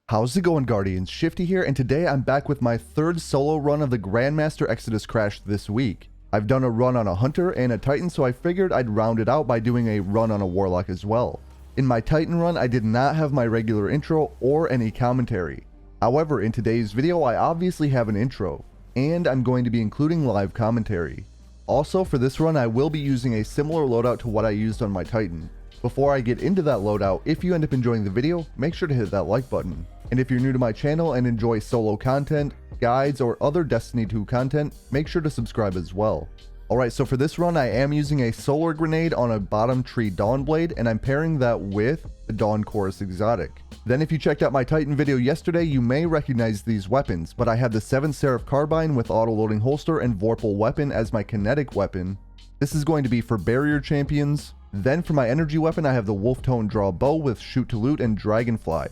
How's it going, Guardians? Shifty here, and today I'm back with my third solo run of the Grandmaster Exodus Crash this week. I've done a run on a Hunter and a Titan, so I figured I'd round it out by doing a run on a Warlock as well. In my Titan run, I did not have my regular intro or any commentary. However, in today's video, I obviously have an intro, and I'm going to be including live commentary. Also, for this run, I will be using a similar loadout to what I used on my Titan. Before I get into that loadout, if you end up enjoying the video, make sure to hit that like button. And if you're new to my channel and enjoy solo content, guides, or other Destiny 2 content, make sure to subscribe as well. Alright, so for this run I am using a solar grenade on a bottom tree Dawnblade, and I'm pairing that with the Dawn Chorus exotic. Then if you checked out my Titan video yesterday, you may recognize these weapons, but I have the Seventh Seraph Carbine with auto-loading holster and Vorpal weapon as my kinetic weapon. This is going to be for barrier champions. Then for my energy weapon, I have the Wolftone Draw bow with shoot to loot and dragonfly.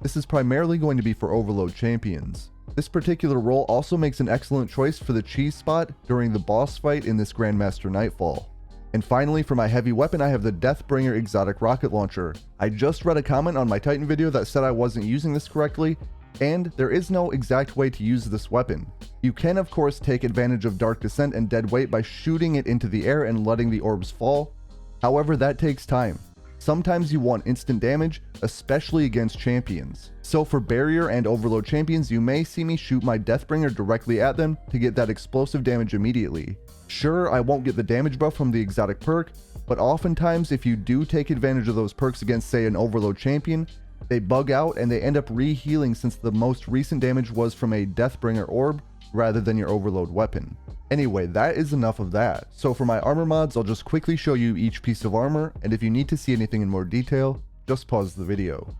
This is primarily going to be for overload champions. This particular role also makes an excellent choice for the cheese spot during the boss fight in this Grandmaster Nightfall. And finally, for my heavy weapon, I have the Deathbringer exotic rocket launcher. I just read a comment on my Titan video that said I wasn't using this correctly, and there is no exact way to use this weapon. You can of course take advantage of dark descent and dead weight by shooting it into the air and letting the orbs fall. However, that takes time. Sometimes you want instant damage, especially against champions. So for barrier and overload champions, you may see me shoot my Deathbringer directly at them to get that explosive damage immediately. Sure, I won't get the damage buff from the exotic perk, but oftentimes if you do take advantage of those perks against, say, an overload champion, they bug out and they end up re-healing, since the most recent damage was from a Deathbringer orb rather than your overload weapon. Anyway, that is enough of that. So for my armor mods, I'll just quickly show you each piece of armor, and if you need to see anything in more detail, just pause the video.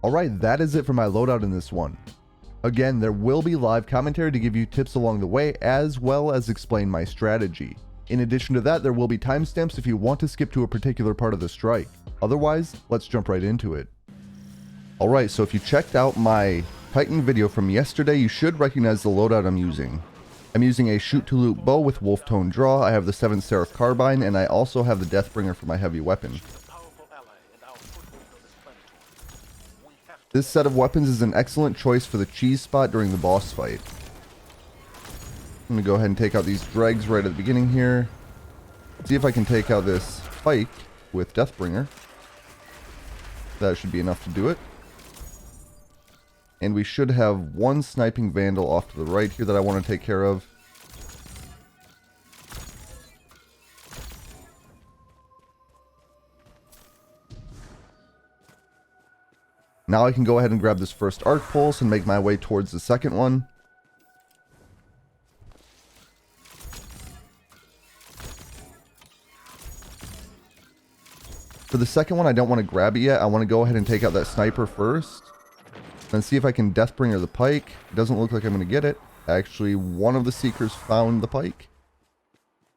Alright, that is it for my loadout in this one. Again, there will be live commentary to give you tips along the way, as well as explain my strategy. In addition to that, there will be timestamps if you want to skip to a particular part of the strike. Otherwise, let's jump right into it. Alright, so if you checked out my Titan video from yesterday, you should recognize the loadout I'm using. I'm using a shoot to loot bow with Wolftone Draw, I have the Seventh Seraph Carbine, and I also have the Deathbringer for my heavy weapon. This set of weapons is an excellent choice for the cheese spot during the boss fight. I'm going to go ahead and take out these dregs right at the beginning here. See if I can take out this pike with Deathbringer. That should be enough to do it. And we should have one sniping vandal off to the right here that I want to take care of. Now I can go ahead and grab this first arc pulse and make my way towards the second one. For the second one, I don't want to grab it yet. I want to go ahead and take out that sniper first. Then see if I can Deathbringer the pike. It doesn't look like I'm going to get it. Actually, one of the seekers found the pike.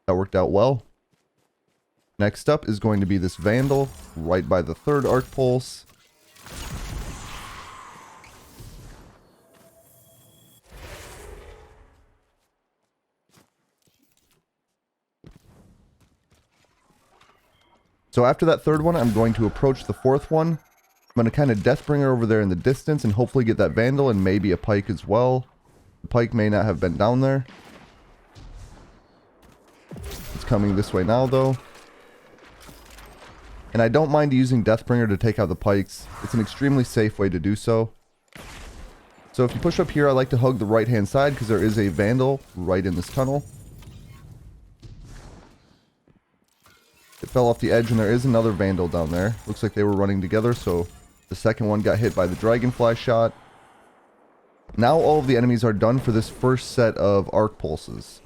That worked out well. Next up is going to be this vandal, right by the third arc pulse. So after that third one, I'm going to approach the fourth one. I'm going to kind of Deathbringer over there in the distance and hopefully get that vandal and maybe a pike as well. The pike may not have been down there. It's coming this way now though. And I don't mind using Deathbringer to take out the pikes. It's an extremely safe way to do so. So if you push up here, I like to hug the right hand side because there is a vandal right in this tunnel. It fell off the edge and there is another vandal down there. Looks like they were running together, so the second one got hit by the dragonfly shot. Now all of the enemies are done for this first set of arc pulses.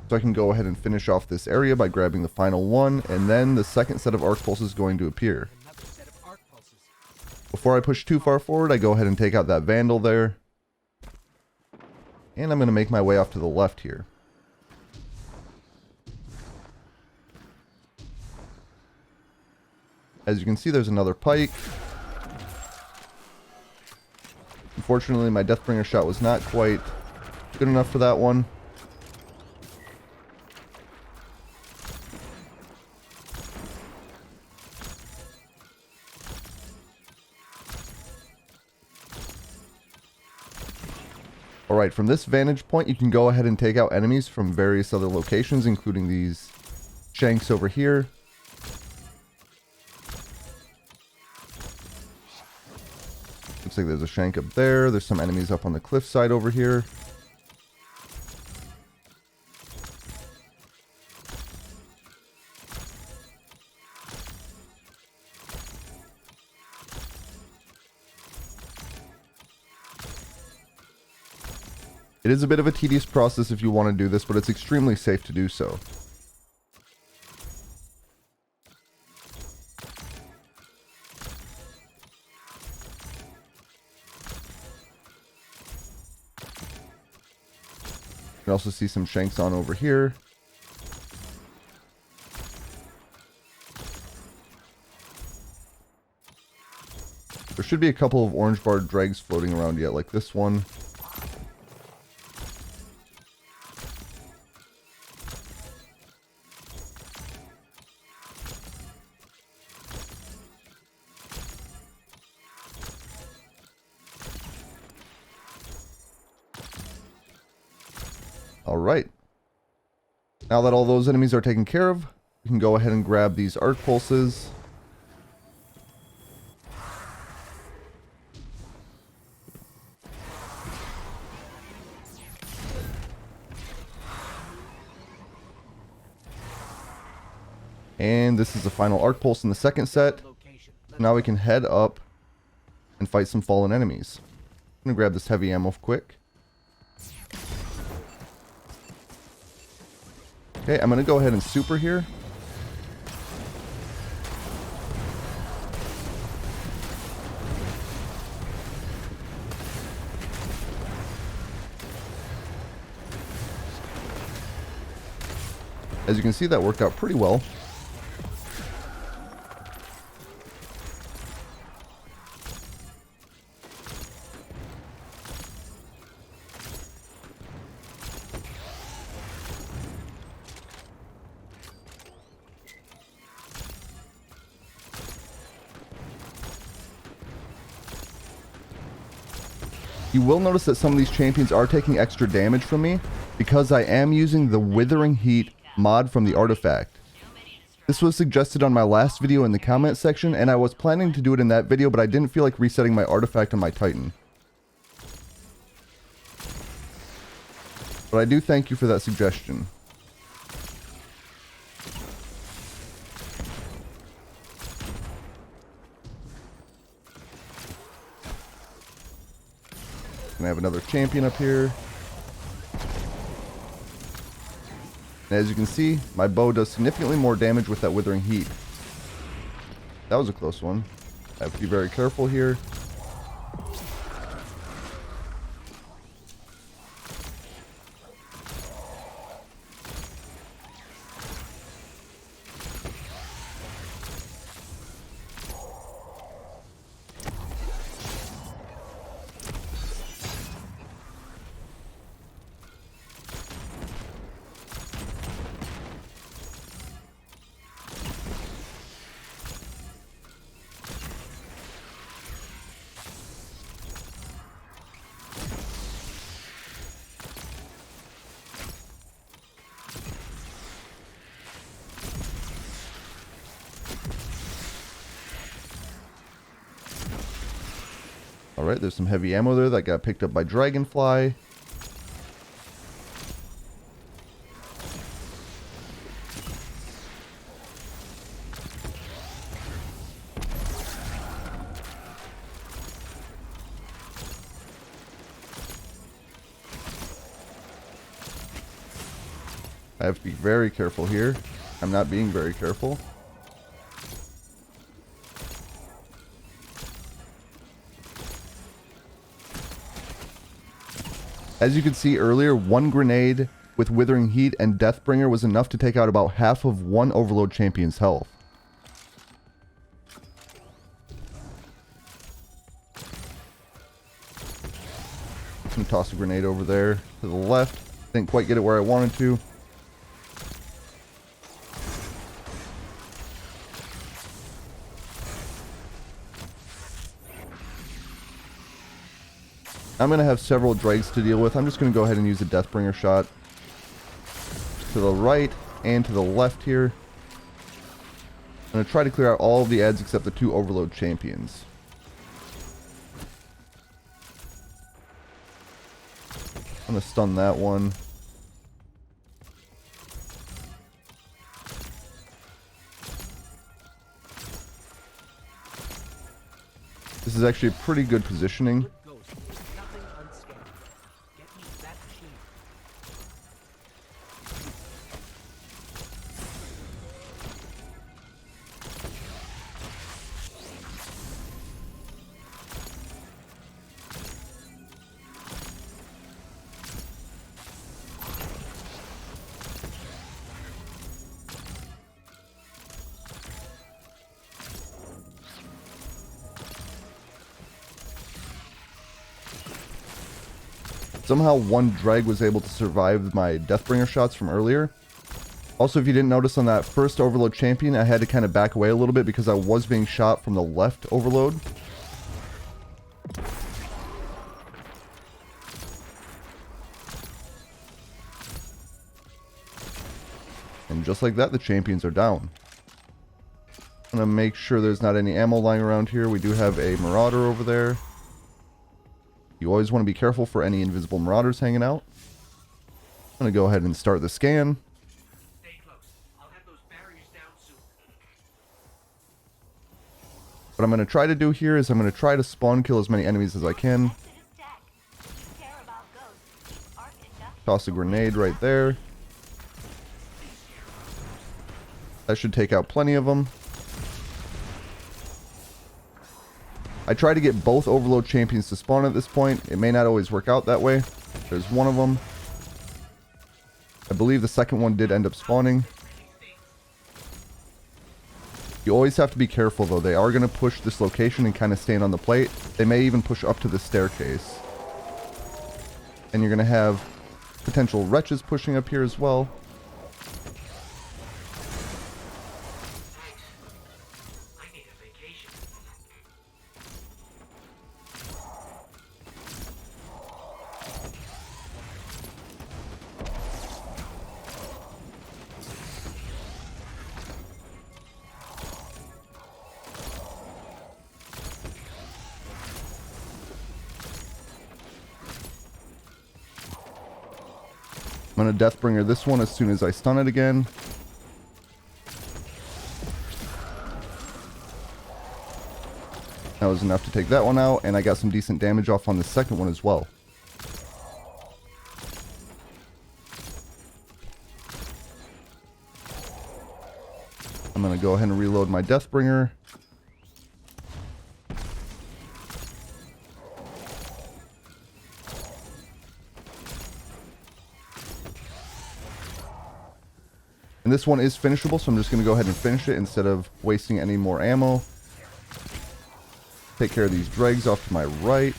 So I can go ahead and finish off this area by grabbing the final one, and then the second set of arc pulses is going to appear. Before I push too far forward, I go ahead and take out that vandal there. And I'm going to make my way off to the left here. As you can see, there's another pike. Unfortunately, my Deathbringer shot was not quite good enough for that one. Alright, from this vantage point, you can go ahead and take out enemies from various other locations, including these shanks over here. Looks like there's a shank up there. There's some enemies up on the cliffside over here. It is a bit of a tedious process if you want to do this, but it's extremely safe to do so. You can also see some shanks on over here. There should be a couple of orange barred dregs floating around yet, like this one. Alright. Now that all those enemies are taken care of, we can go ahead and grab these arc pulses. And this is the final arc pulse in the second set. Now we can head up and fight some fallen enemies. I'm going to grab this heavy ammo quick. Okay, I'm going to go ahead and super here. As you can see, that worked out pretty well. You will notice that some of these champions are taking extra damage from me because I am using the Withering Heat mod from the artifact. This was suggested on my last video in the comment section, and I was planning to do it in that video, but I didn't feel like resetting my artifact on my Titan. But I do thank you for that suggestion. And I have another champion up here. And as you can see, my bow does significantly more damage with that Withering Heat. That was a close one. I have to be very careful here. Alright, there's some heavy ammo there that got picked up by Dragonfly. I have to be very careful here. I'm not being very careful. As you could see earlier, one grenade with Withering Heat and Deathbringer was enough to take out about half of one Overload champion's health. I'm gonna toss a grenade over there to the left. Didn't quite get it where I wanted to. I'm going to have several dregs to deal with. I'm just going to go ahead and use a Deathbringer shot to the right and to the left here. I'm going to try to clear out all of the ads except the 2 Overload champions. I'm going to stun that one. This is actually a pretty good positioning. Somehow one drag was able to survive my Deathbringer shots from earlier. Also, if you didn't notice on that first Overload champion, I had to kind of back away a little bit because I was being shot from the left Overload. And just like that, the champions are down. I'm going to make sure there's not any ammo lying around here. We do have a Marauder over there. You always want to be careful for any invisible Marauders hanging out. I'm going to go ahead and start the scan. Stay close. I'll have those barriers down soon. What I'm going to try to do here is I'm going to try to spawn kill as many enemies as I can. Toss a grenade right there. That should take out plenty of them. I try to get both Overload champions to spawn at this point. It may not always work out that way. There's one of them. I believe the second one did end up spawning. You always have to be careful though. They are going to push this location and kind of stand on the plate. They may even push up to the staircase. And you're going to have potential wretches pushing up here as well. I'm going to Deathbringer this one as soon as I stun it again. That was enough to take that one out, and I got some decent damage off on the second one as well. I'm going to go ahead and reload my Deathbringer. And this one is finishable, so I'm just going to go ahead and finish it instead of wasting any more ammo. Take care of these dregs off to my right.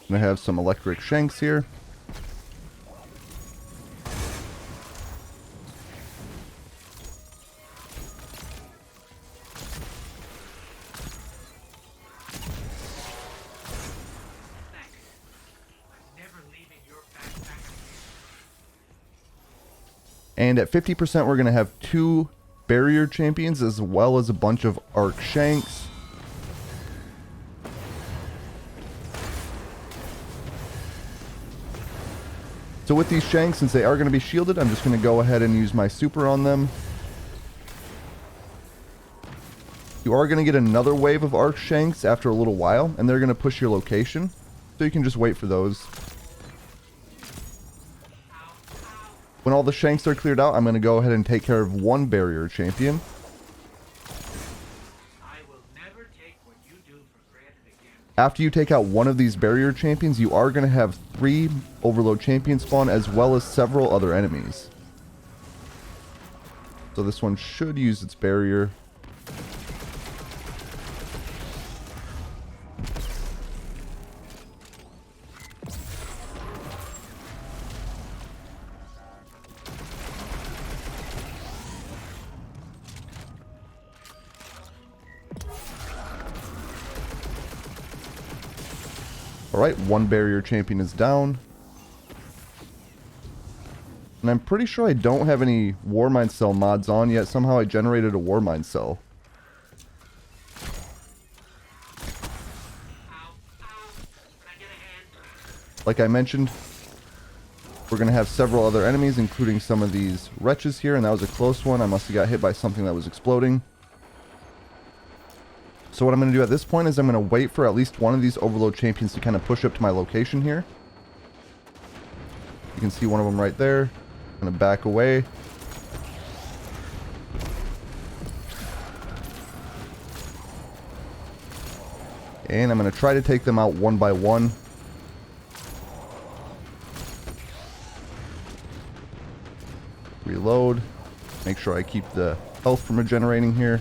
I have some electric shanks here. And at 50%, we're going to have 2 barrier champions as well as a bunch of arc shanks. So with these shanks, since they are going to be shielded, I'm just going to go ahead and use my super on them. You are going to get another wave of arc shanks after a little while, and they're going to push your location. So you can just wait for those. When all the shanks are cleared out, I'm going to go ahead and take care of 1 barrier champion. After you take out 1 of these barrier champions, you are going to have 3 Overload champions spawn as well as several other enemies. So this one should use its barrier. Alright, one barrier champion is down. And I'm pretty sure I don't have any Warmind Cell mods on yet. Somehow I generated a Warmind Cell. Like I mentioned, we're going to have several other enemies, including some of these wretches here, and that was a close one. I must have got hit by something that was exploding. So what I'm going to do at this point is I'm going to wait for at least one of these Overload champions to kind of push up to my location here. You can see one of them right there. I'm going to back away. And I'm going to try to take them out one by one. Reload. Make sure I keep the health from regenerating here.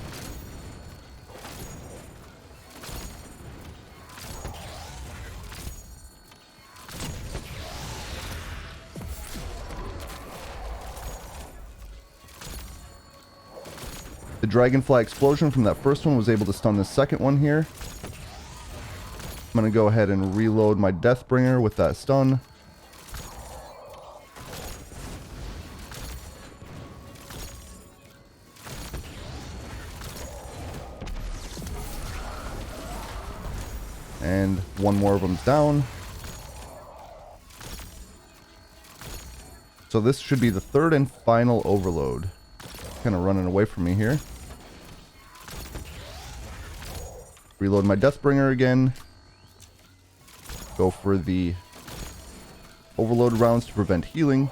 The Dragonfly explosion from that first one was able to stun the second one here. I'm going to go ahead and reload my Deathbringer with that stun. And one more of them's down. So this should be the third and final overload. Kind of running away from me here. Reload my Deathbringer again. Go for the overload rounds to prevent healing.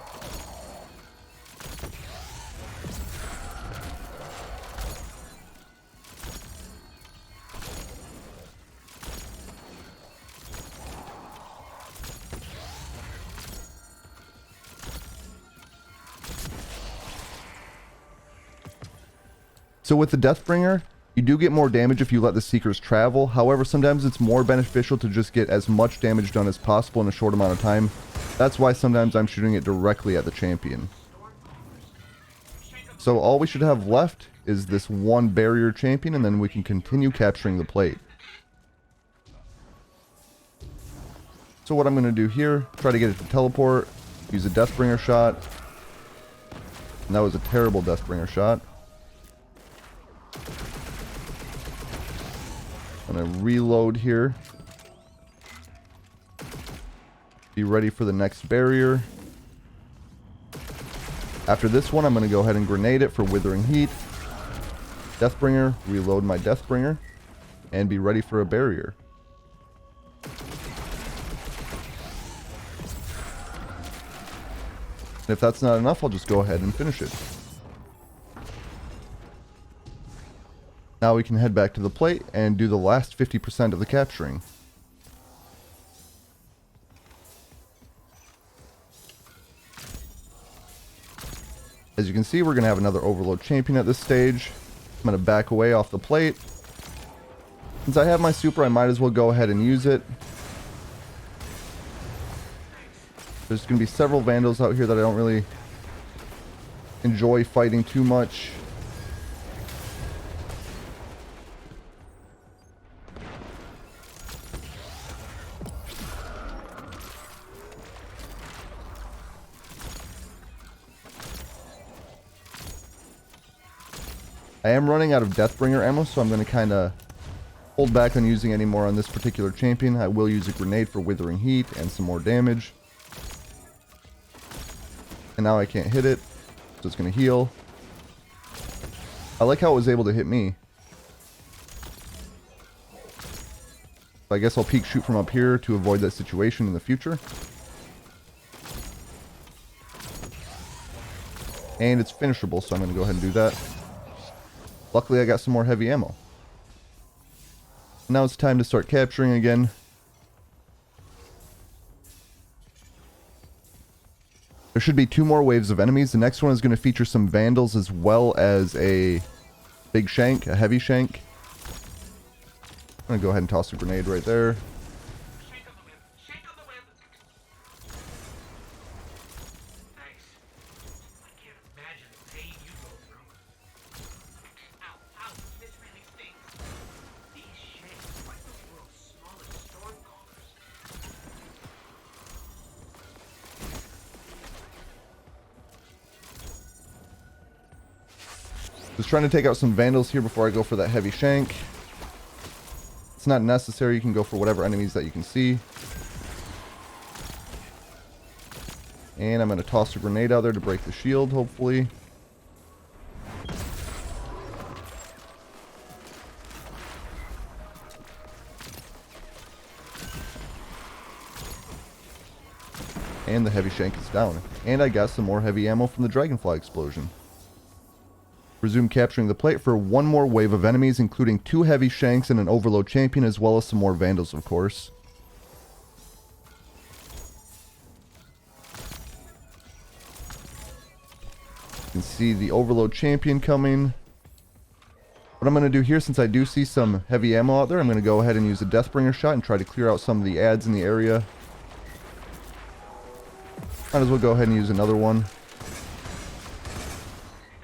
So with the Deathbringer, you do get more damage if you let the Seekers travel. However, sometimes it's more beneficial to just get as much damage done as possible in a short amount of time. That's why sometimes I'm shooting it directly at the champion. So all we should have left is this one barrier champion, and then we can continue capturing the plate. So what I'm going to do here, try to get it to teleport, use a Deathbringer shot. And that was a terrible Deathbringer shot. I'm going to reload here. Be ready for the next barrier. After this one, I'm going to go ahead and grenade it for Withering Heat. Deathbringer, reload my Deathbringer, and be ready for a barrier. And if that's not enough, I'll just go ahead and finish it. Now we can head back to the plate and do the last 50% of the capturing. As you can see, we're going to have another Overload champion at this stage. I'm going to back away off the plate. Since I have my super, I might as well go ahead and use it. There's going to be several Vandals out here that I don't really enjoy fighting too much. I am running out of Deathbringer ammo, so I'm going to kind of hold back on using any more on this particular champion. I will use a grenade for Withering Heat and some more damage. And now I can't hit it, so it's going to heal. I like how it was able to hit me. I guess I'll peek shoot from up here to avoid that situation in the future. And it's finishable, so I'm going to go ahead and do that. Luckily, I got some more heavy ammo. Now it's time to start capturing again. There should be 2 more waves of enemies. The next one is going to feature some Vandals as well as a big shank, a heavy shank. I'm going to go ahead and toss a grenade right there. Shake on the whip. Shake on the whip. Thanks. I can't imagine the pain you go through. Ow, ow, this really stings. These shanks are like the world's smallest stormcallers. Just trying to take out some Vandals here before I go for that heavy shank. It's not necessary. You can go for whatever enemies that you can see. And I'm going to toss a grenade out there to break the shield, hopefully. And the heavy shank is down. And I got some more heavy ammo from the dragonfly explosion. Resume capturing the plate for one more wave of enemies, including 2 heavy shanks and an overload champion, as well as some more vandals, of course. You can see the overload champion coming. What I'm going to do here, since I do see some heavy ammo out there, I'm going to go ahead and use a Deathbringer shot and try to clear out some of the adds in the area. Might as well go ahead and use another one.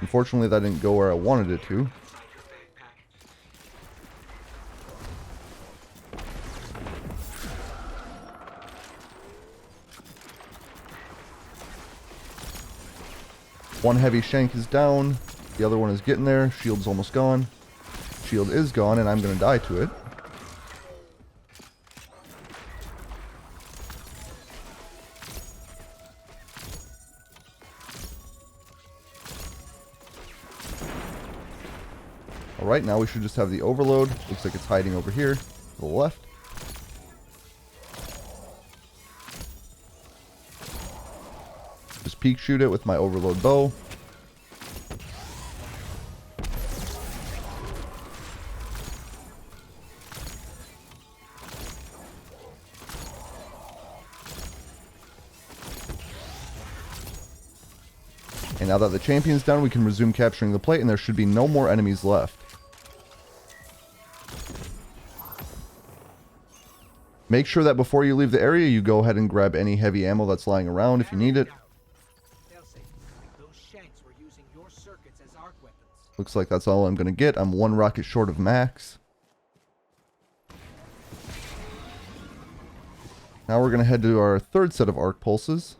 Unfortunately, that didn't go where I wanted it to. One heavy shank is down. The other one is getting there. Shield's almost gone. Shield is gone, and I'm going to die to it. Alright, now we should just have the overload. Looks like it's hiding over here to the left. Just peek shoot it with my overload bow. And now that the champion's down, we can resume capturing the plate, and there should be no more enemies left. Make sure that before you leave the area, you go ahead and grab any heavy ammo that's lying around if you need it. Looks like that's all I'm going to get. I'm 1 rocket short of max. Now we're going to head to our 3rd set of arc pulses.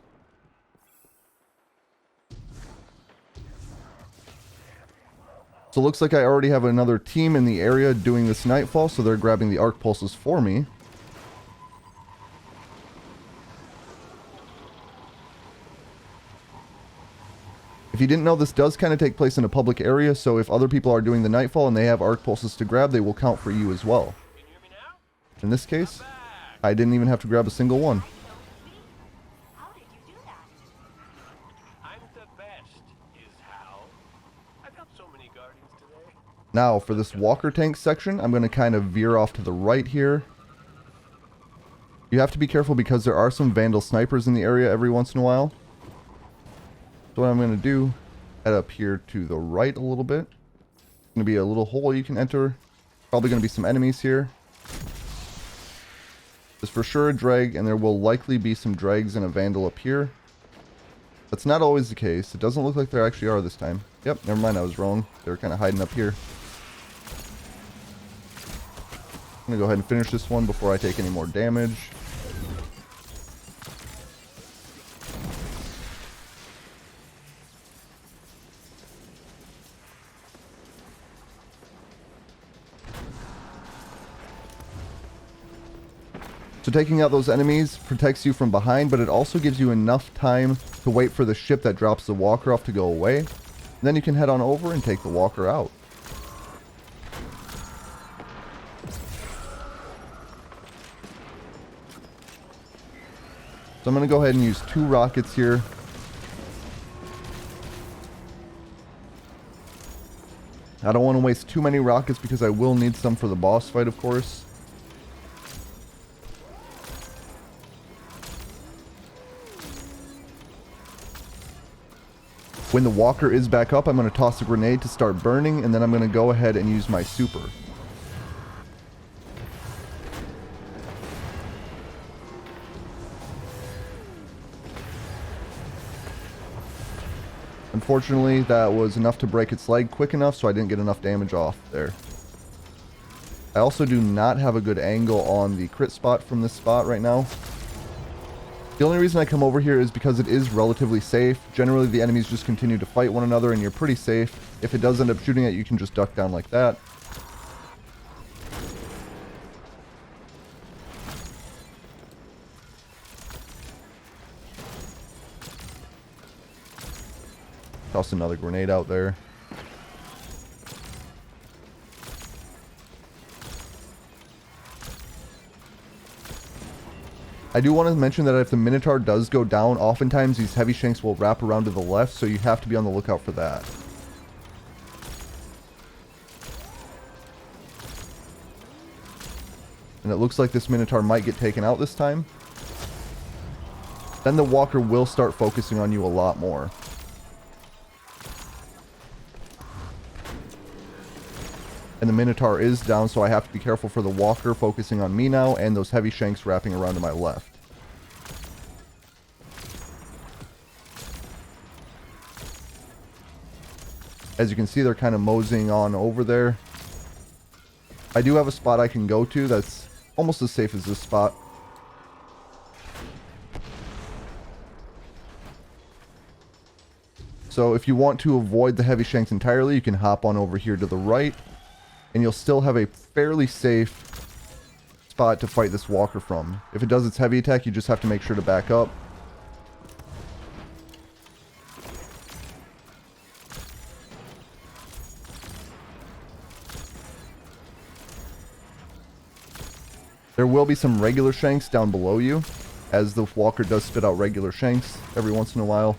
So it looks like I already have another team in the area doing this Nightfall, so they're grabbing the arc pulses for me. If you didn't know, this does kind of take place in a public area, so if other people are doing the Nightfall and they have arc pulses to grab, they will count for you as well. In this case, I didn't even have to grab a single one. How did you do that? I'm the best, is how. I've helped so many guardians today. Now, for this walker tank section, I'm going to kind of veer off to the right here. You have to be careful because there are some Vandal snipers in the area every once in a while. So what I'm going to do, head up here to the right a little bit. There's going to be a little hole you can enter. Probably going to be some enemies here. There's for sure a drag, and there will likely be some drags and a Vandal up here. That's not always the case. It doesn't look like there actually are this time. Yep, never mind, I was wrong. They're kind of hiding up here. I'm going to go ahead and finish this one before I take any more damage. So taking out those enemies protects you from behind, but it also gives you enough time to wait for the ship that drops the walker off to go away. Then you can head on over and take the walker out. So I'm going to go ahead and use 2 rockets here. I don't want to waste too many rockets because I will need some for the boss fight, of course. When the walker is back up, I'm going to toss a grenade to start burning, and then I'm going to go ahead and use my super. Unfortunately, that was enough to break its leg quick enough, so I didn't get enough damage off there. I also do not have a good angle on the crit spot from this spot right now. The only reason I come over here is because it is relatively safe. Generally, the enemies just continue to fight one another and you're pretty safe. If it does end up shooting at you, you can just duck down like that. Toss another grenade out there. I do want to mention that if the Minotaur does go down, oftentimes these heavy shanks will wrap around to the left, so you have to be on the lookout for that. And it looks like this Minotaur might get taken out this time. Then the Walker will start focusing on you a lot more. And the Minotaur is down, so I have to be careful for the Walker focusing on me now, and those heavy shanks wrapping around to my left. As you can see, they're kind of moseying on over there. I do have a spot I can go to that's almost as safe as this spot. So if you want to avoid the heavy shanks entirely, you can hop on over here to the right. And you'll still have a fairly safe spot to fight this Walker from. If it does its heavy attack, you just have to make sure to back up. There will be some regular shanks down below you, as the Walker does spit out regular shanks every once in a while.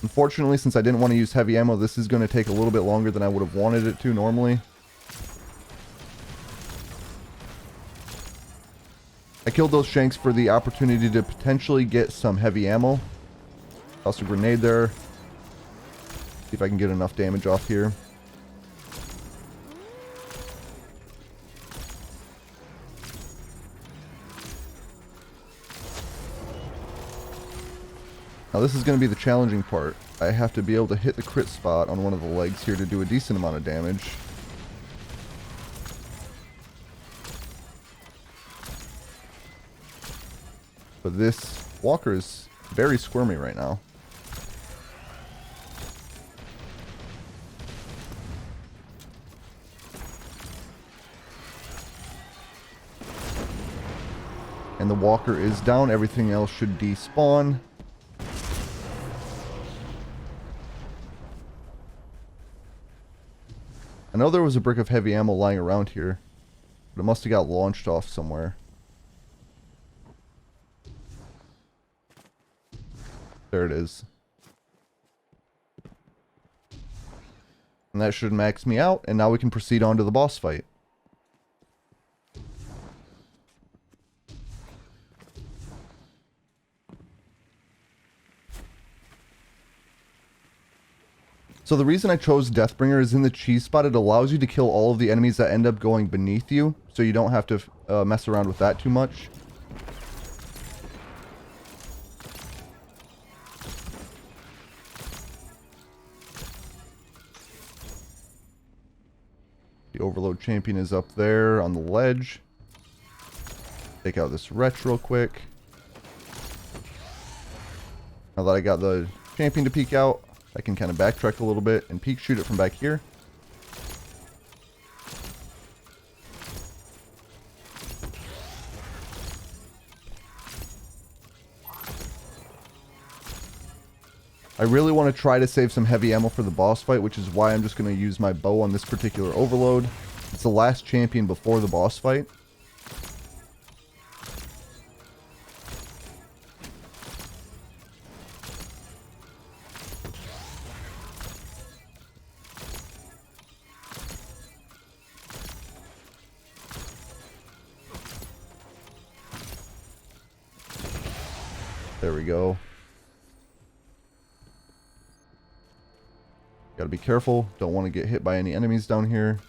Unfortunately, since I didn't want to use heavy ammo, this is going to take a little bit longer than I would have wanted it to normally. I killed those shanks for the opportunity to potentially get some heavy ammo. Toss a grenade there. See if I can get enough damage off here. Now this is going to be the challenging part. I have to be able to hit the crit spot on one of the legs here to do a decent amount of damage. But this Walker is very squirmy right now. And the Walker is down. Everything else should despawn. I know there was a brick of heavy ammo lying around here, but it must have got launched off somewhere. There it is. And that should max me out, and now we can proceed on to the boss fight. So the reason I chose Deathbringer is in the cheese spot, it allows you to kill all of the enemies that end up going beneath you, so you don't have to mess around with that too much. The Overload Champion is up there on the ledge. Take out this wretch real quick. Now that I got the champion to peek out, I can kind of backtrack a little bit and peek shoot it from back here. I really want to try to save some heavy ammo for the boss fight, which is why I'm just going to use my bow on this particular overload. It's the last champion before the boss fight. There we go. Gotta be careful. Don't want to get hit by any enemies down here.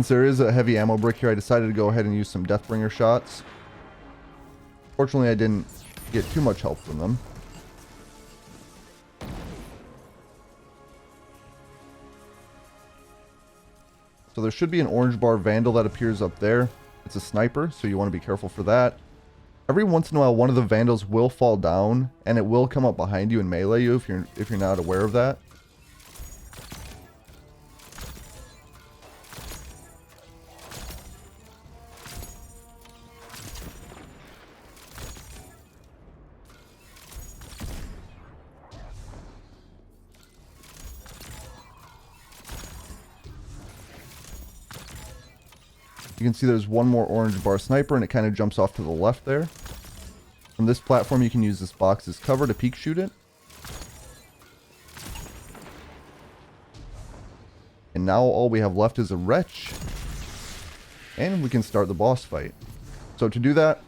Since there is a heavy ammo brick here, I decided to go ahead and use some Deathbringer shots. Fortunately, I didn't get too much help from them. So there should be an orange bar Vandal that appears up there. It's a sniper, so you want to be careful for that. Every once in a while, one of the Vandals will fall down, and it will come up behind you and melee you if you're not aware of that. You can see there's one more orange bar sniper, and it kind of jumps off to the left there. From this platform, you can use this box as cover to peek shoot it. And now all we have left is a wretch. And we can start the boss fight. So to do that,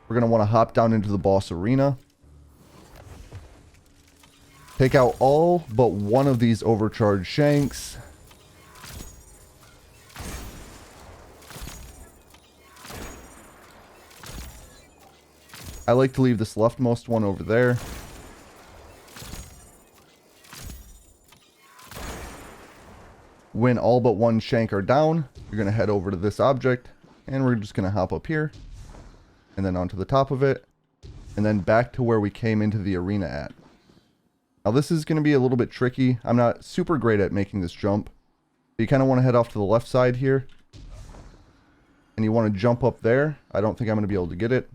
we're going to want to hop down into the boss arena. Take out all but one of these overcharged shanks. I like to leave this leftmost one over there. When all but one shank are down, you're going to head over to this object, and we're just going to hop up here, and then onto the top of it, and then back to where we came into the arena at. Now this is going to be a little bit tricky. I'm not super great at making this jump. You kind of want to head off to the left side here, and you want to jump up there. I don't think I'm going to be able to get it.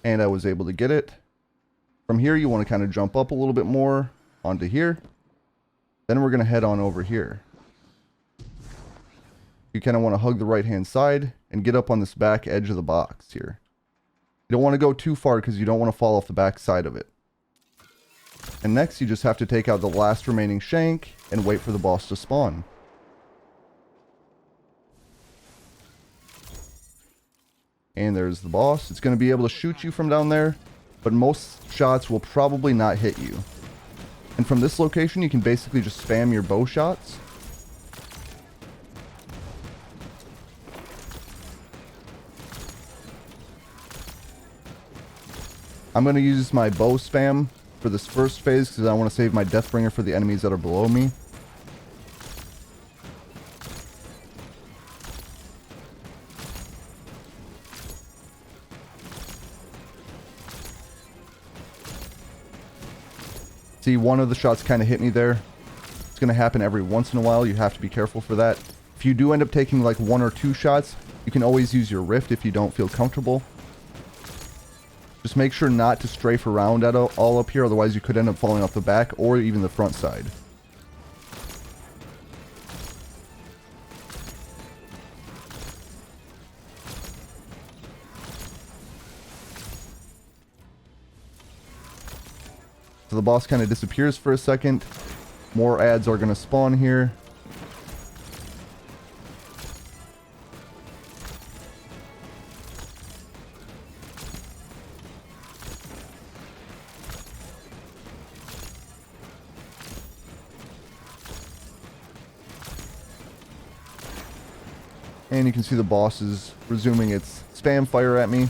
And I was able to get it. From here, you want to kind of jump up a little bit more onto here. Then we're going to head on over here. You kind of want to hug the right-hand side and get up on this back edge of the box here. You don't want to go too far because you don't want to fall off the back side of it. And next, you just have to take out the last remaining shank and wait for the boss to spawn. And there's the boss. It's going to be able to shoot you from down there, but most shots will probably not hit you. And from this location, you can basically just spam your bow shots. I'm going to use my bow spam for this first phase because I want to save my Deathbringer for the enemies that are below me. See, one of the shots kind of hit me there. It's going to happen every once in a while. You have to be careful for that. If you do end up taking like one or two shots, you can always use your rift if you don't feel comfortable. Just make sure not to strafe around at all up here, otherwise you could end up falling off the back or even the front side. So the boss kind of disappears for a second. More ads are going to spawn here. And you can see the boss is resuming its spam fire at me.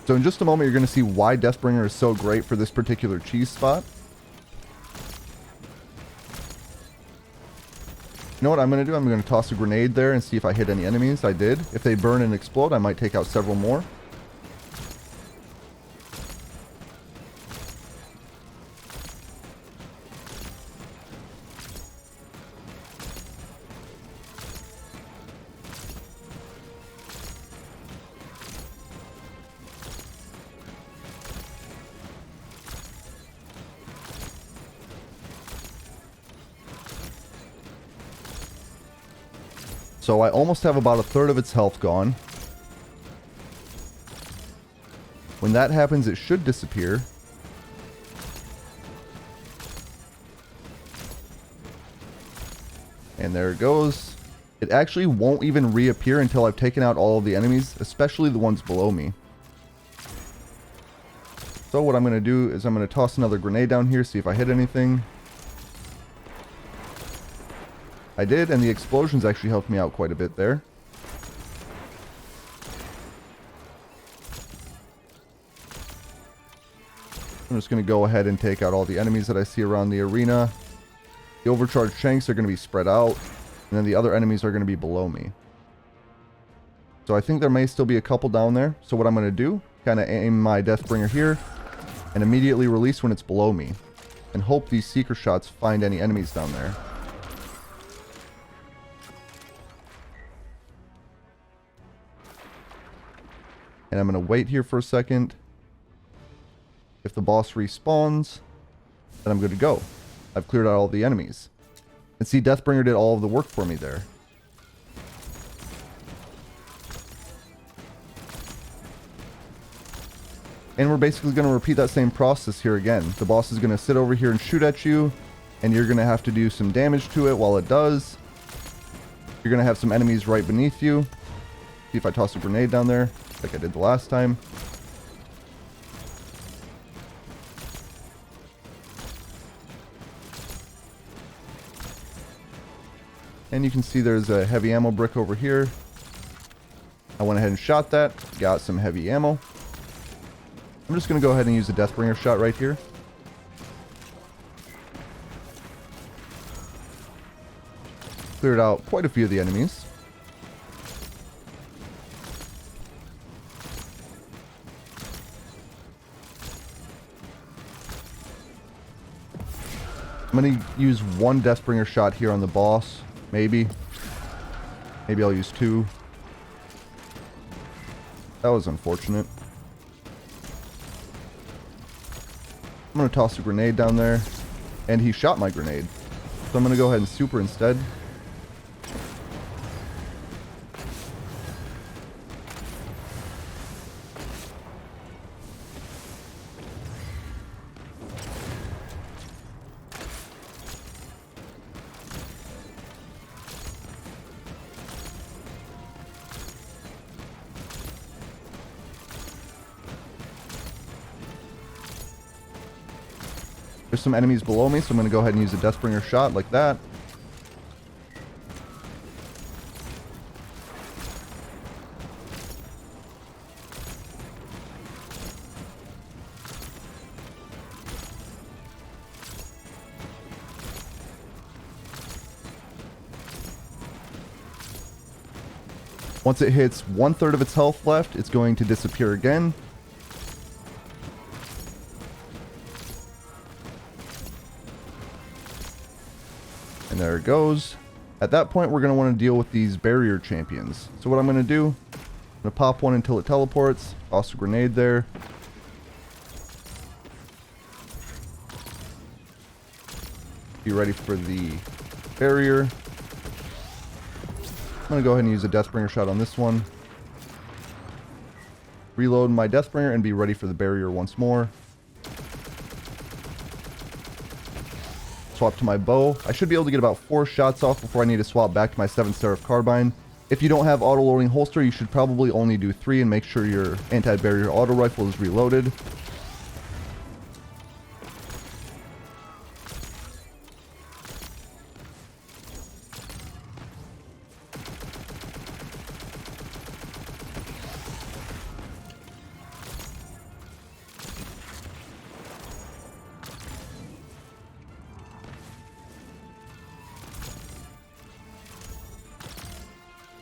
So in just a moment, you're going to see why Deathbringer is so great for this particular cheese spot. You know what I'm going to do? I'm going to toss a grenade there and see if I hit any enemies. I did. If they burn and explode, I might take out several more. So I almost have about a third of its health gone. When that happens, it should disappear. And there it goes. It actually won't even reappear until I've taken out all of the enemies, especially the ones below me. So what I'm going to do is I'm going to toss another grenade down here, see if I hit anything. I did, and the explosions actually helped me out quite a bit there. I'm just going to go ahead and take out all the enemies that I see around the arena. The overcharged tanks are going to be spread out, and then the other enemies are going to be below me. So I think there may still be a couple down there. So what I'm going to do, kind of aim my Deathbringer here, and immediately release when it's below me, and hope these seeker shots find any enemies down there. And I'm going to wait here for a second. If the boss respawns, then I'm good to go. I've cleared out all the enemies. And see, Deathbringer did all of the work for me there. And we're basically going to repeat that same process here again. The boss is going to sit over here and shoot at you, and you're going to have to do some damage to it while it does. You're going to have some enemies right beneath you. See if I toss a grenade down there, like I did the last time. And you can see there's a heavy ammo brick over here. I went ahead and shot that, got some heavy ammo. I'm just going to go ahead and use a Deathbringer shot right here. Cleared out quite a few of the enemies. I'm going to use one Deathbringer shot here on the boss. Maybe. Maybe I'll use two. That was unfortunate. I'm going to toss a grenade down there. And he shot my grenade. So I'm going to go ahead and super instead. There's some enemies below me, so I'm going to go ahead and use a Deathbringer shot like that. Once it hits 1/3 of its health left, it's going to disappear again. And there it goes. At that point, we're going to want to deal with these barrier champions. So what I'm going to do, I'm going to pop one until it teleports. Toss a grenade there. Be ready for the barrier. I'm going to go ahead and use a Deathbringer shot on this one. Reload my Deathbringer and be ready for the barrier once more. Swap to my bow. I should be able to get about 4 shots off before I need to swap back to my Seventh Seraph Carbine. If you don't have auto-loading holster, you should probably only do 3 and make sure your anti-barrier auto rifle is reloaded.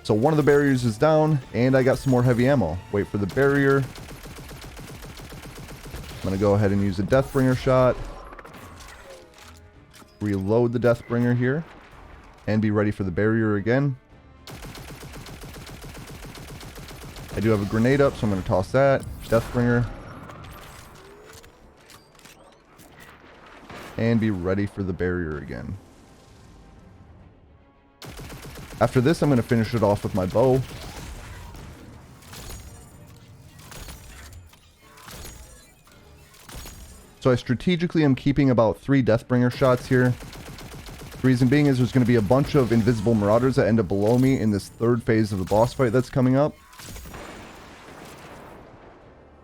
So one of the barriers is down, and I got some more heavy ammo. Wait for the barrier. I'm going to go ahead and use a Deathbringer shot. Reload the Deathbringer here. And be ready for the barrier again. I do have a grenade up, so I'm going to toss that. Deathbringer. And be ready for the barrier again. After this, I'm going to finish it off with my bow. So I strategically am keeping about 3 Deathbringer shots here. The reason being is there's going to be a bunch of invisible marauders that end up below me in this third phase of the boss fight that's coming up.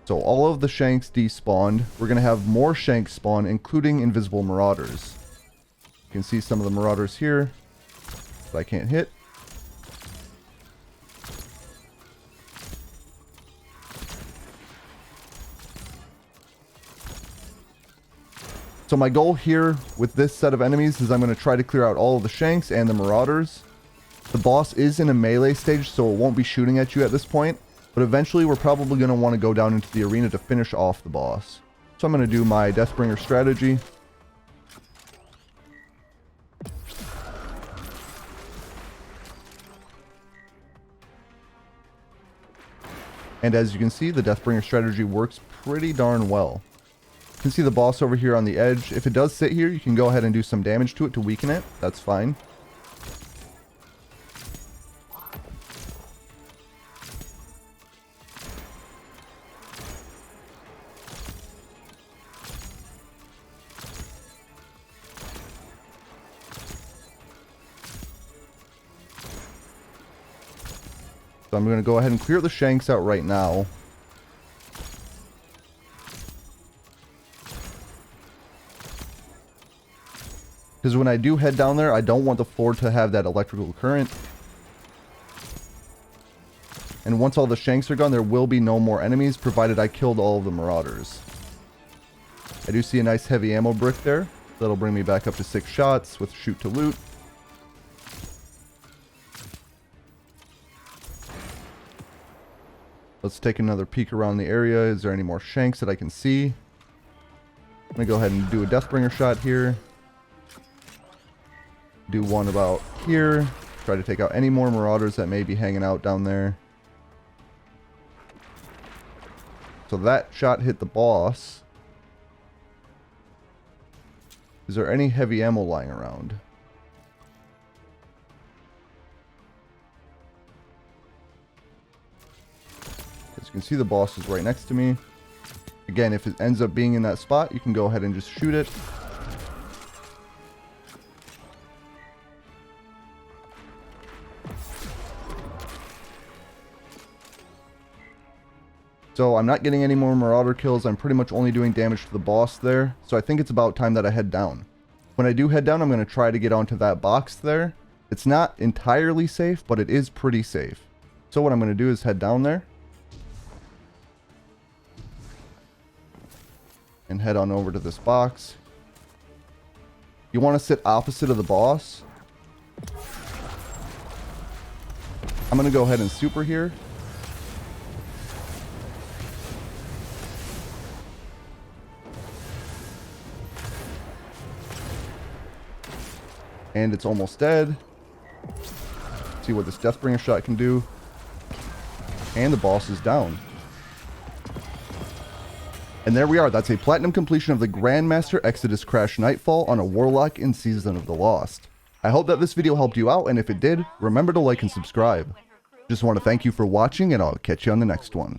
So all of the shanks despawned. We're going to have more shanks spawn, including invisible marauders. You can see some of the marauders here that I can't hit. So my goal here with this set of enemies is I'm going to try to clear out all of the shanks and the marauders. The boss is in a melee stage, so it won't be shooting at you at this point. But eventually we're probably going to want to go down into the arena to finish off the boss. So I'm going to do my Deathbringer strategy. And as you can see, the Deathbringer strategy works pretty darn well. You can see the boss over here on the edge. If it does sit here, you can go ahead and do some damage to it to weaken it. That's fine. So I'm going to go ahead and clear the shanks out right now. Because when I do head down there, I don't want the floor to have that electrical current. And once all the shanks are gone, there will be no more enemies, provided I killed all of the marauders. I do see a nice heavy ammo brick there. That'll bring me back up to 6 shots with shoot to loot. Let's take another peek around the area. Is there any more shanks that I can see? I'm going to go ahead and do a Deathbringer shot here. Do one about here. Try to take out any more marauders that may be hanging out down there. So that shot hit the boss. Is there any heavy ammo lying around? As you can see, the boss is right next to me. Again, if it ends up being in that spot, you can go ahead and just shoot it. So I'm not getting any more marauder kills. I'm pretty much only doing damage to the boss there. So I think it's about time that I head down. When I do head down, I'm going to try to get onto that box there. It's not entirely safe, but it is pretty safe. So what I'm going to do is head down there. And head on over to this box. You want to sit opposite of the boss. I'm going to go ahead and super here. And it's almost dead. See what this Deathbringer shot can do. And the boss is down. And there we are. That's a platinum completion of the Grandmaster Exodus Crash Nightfall on a Warlock in Season of the Lost. I hope that this video helped you out, and if it did, remember to like and subscribe. Just want to thank you for watching, and I'll catch you on the next one.